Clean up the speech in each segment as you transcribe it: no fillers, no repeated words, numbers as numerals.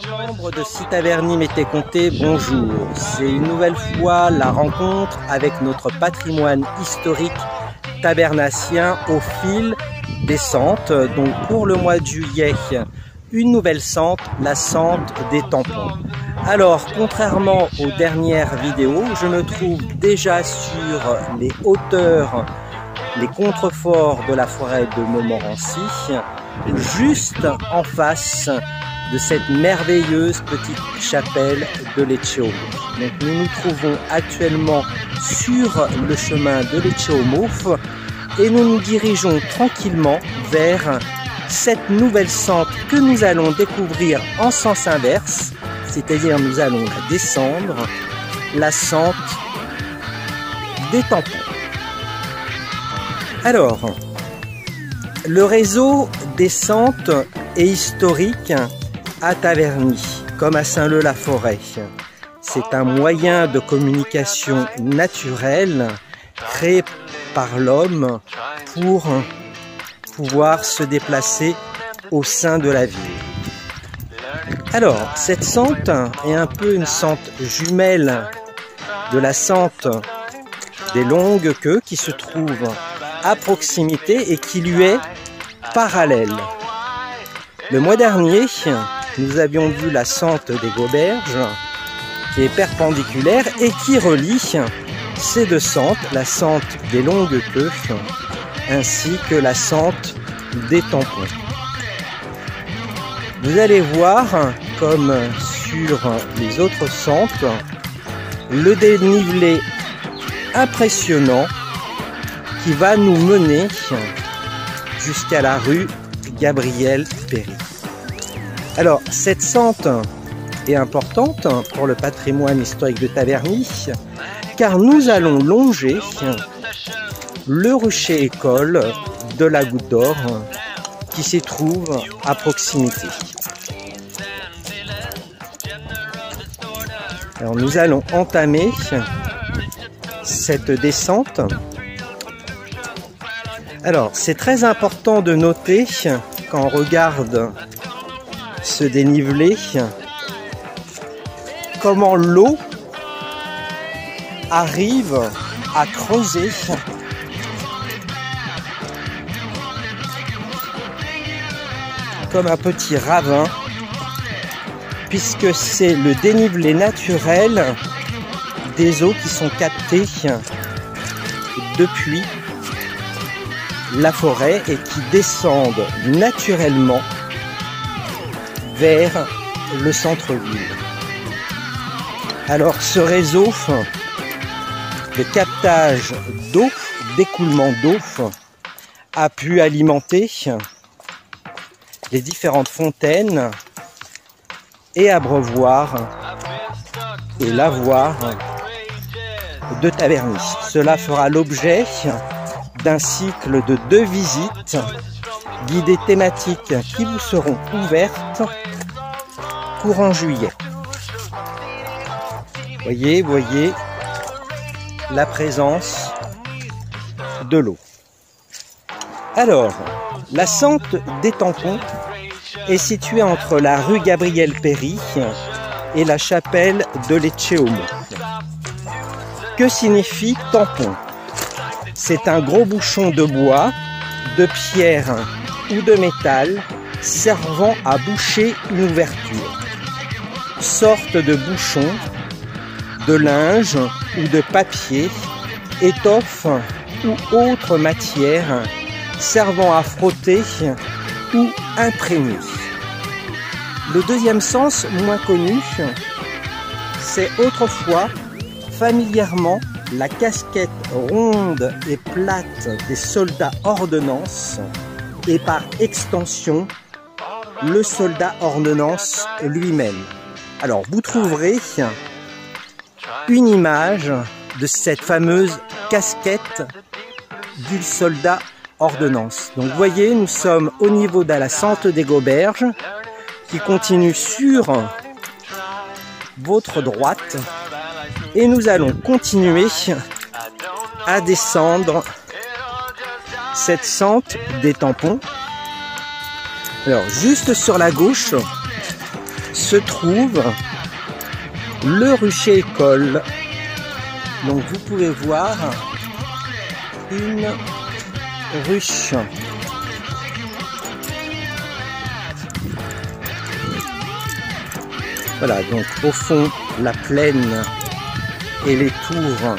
Membres de Citaverny Météconté, bonjour. C'est une nouvelle fois la rencontre avec notre patrimoine historique tabernassien au fil des sentes. Donc pour le mois de juillet, une nouvelle sente, la sente des tampons. Alors, contrairement aux dernières vidéos, je me trouve déjà sur les hauteurs, les contreforts de la forêt de Montmorency, juste en face de cette merveilleuse petite chapelle de Lecce-aux-Mauves. Donc nous nous trouvons actuellement sur le chemin de Lecce-aux-Mauves et nous nous dirigeons tranquillement vers cette nouvelle sente que nous allons découvrir en sens inverse, c'est-à-dire nous allons la descendre, la sente des tampons. Alors, le réseau des sentes est historique à Taverny, comme à Saint-Leu-la-Forêt. C'est un moyen de communication naturel créé par l'homme pour pouvoir se déplacer au sein de la ville. Alors, cette sente est un peu une sente jumelle de la sente des longues queues qui se trouve à proximité et qui lui est parallèle. Le mois dernier, nous avions vu la sente des Gauberges qui est perpendiculaire et qui relie ces deux sentes, la sente des longues queues ainsi que la sente des tampons. Vous allez voir, comme sur les autres sentes, le dénivelé impressionnant qui va nous mener jusqu'à la rue Gabriel-Péri. Alors, cette sente est importante pour le patrimoine historique de Taverny, car nous allons longer le rucher école de la Goutte d'Or qui s'y trouve à proximité. Alors, nous allons entamer cette descente. Alors, c'est très important de noter quand on regarde ce dénivelé, comment l'eau arrive à creuser comme un petit ravin, puisque c'est le dénivelé naturel des eaux qui sont captées depuis la forêt et qui descendent naturellement vers le centre-ville. Alors ce réseau de captage d'eau, d'écoulement d'eau, a pu alimenter les différentes fontaines et abreuvoirs et lavoirs de Taverny. Cela fera l'objet d'un cycle de 2 visites guidées thématiques qui vous seront ouvertes courant juillet. Voyez la présence de l'eau. Alors, la sente des tampons est située entre la rue Gabriel-Péri et la chapelle de Lecce-aux-Mauves. Que signifie tampon? C'est un gros bouchon de bois, de pierre ou de métal servant à boucher une ouverture. Sorte de bouchon, de linge ou de papier, étoffe ou autre matière servant à frotter ou imprégner. Le deuxième sens, moins connu, c'est autrefois familièrement la casquette ronde et plate des soldats ordonnance et par extension le soldat ordonnance lui-même. Alors vous trouverez une image de cette fameuse casquette du soldat ordonnance. Donc vous voyez, nous sommes au niveau de la sente des Gauberges qui continue sur votre droite. Et nous allons continuer à descendre cette sente des tampons. Alors, juste sur la gauche, se trouve le rucher école. Donc vous pouvez voir une ruche. Voilà, donc au fond la plaine et les tours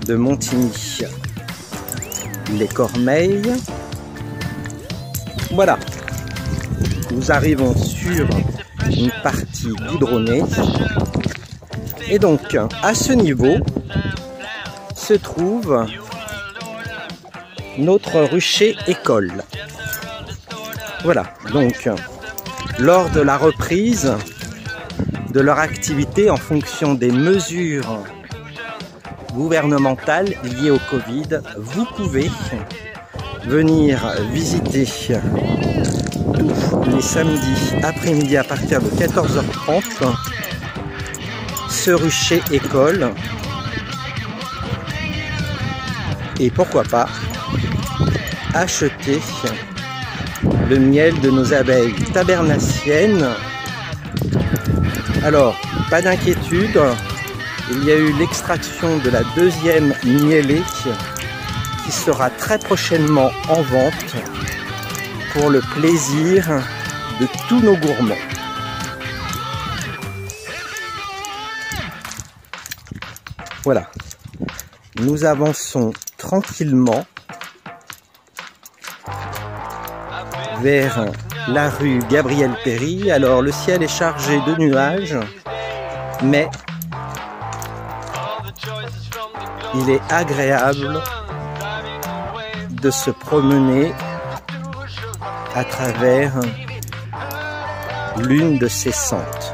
de Montigny, les Cormeilles. Voilà, nous arrivons sur une partie goudronnée et donc à ce niveau se trouve notre rucher école. Voilà, donc lors de la reprise de leur activité en fonction des mesures gouvernementales liées au Covid, vous pouvez venir visiter tous les samedis après-midi à partir de 14h30 ce rucher école et pourquoi pas acheter le miel de nos abeilles tabernaciennes. Alors, pas d'inquiétude, il y a eu l'extraction de la deuxième mielée qui sera très prochainement en vente pour le plaisir de tous nos gourmands. Voilà, nous avançons tranquillement vers la rue Gabriel-Péri. Alors le ciel est chargé de nuages, mais il est agréable de se promener à travers l'une de ces sentes.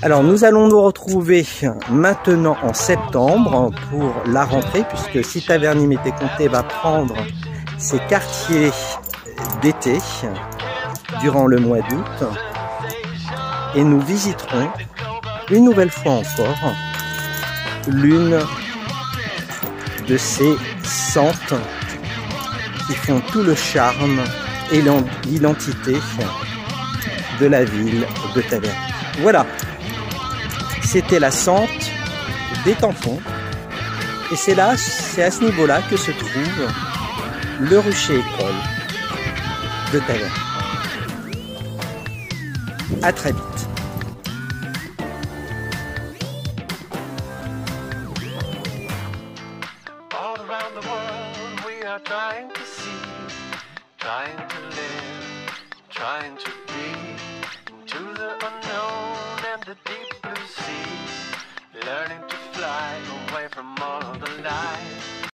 Alors nous allons nous retrouver maintenant en septembre pour la rentrée, puisque Taverny-Mété-Comté va prendre ses quartiers d'été durant le mois d'août et nous visiterons une nouvelle fois encore l'une de ces sentes qui font tout le charme et l'identité de la ville de Taverny. Voilà, c'était la sente des Tampons et c'est à ce niveau-là que se trouve le rucher école de Taverny. À très vite. All around the world we are trying to see, trying to live, trying to be into the unknown and the deep blue sea, learning to fly away from all the lies.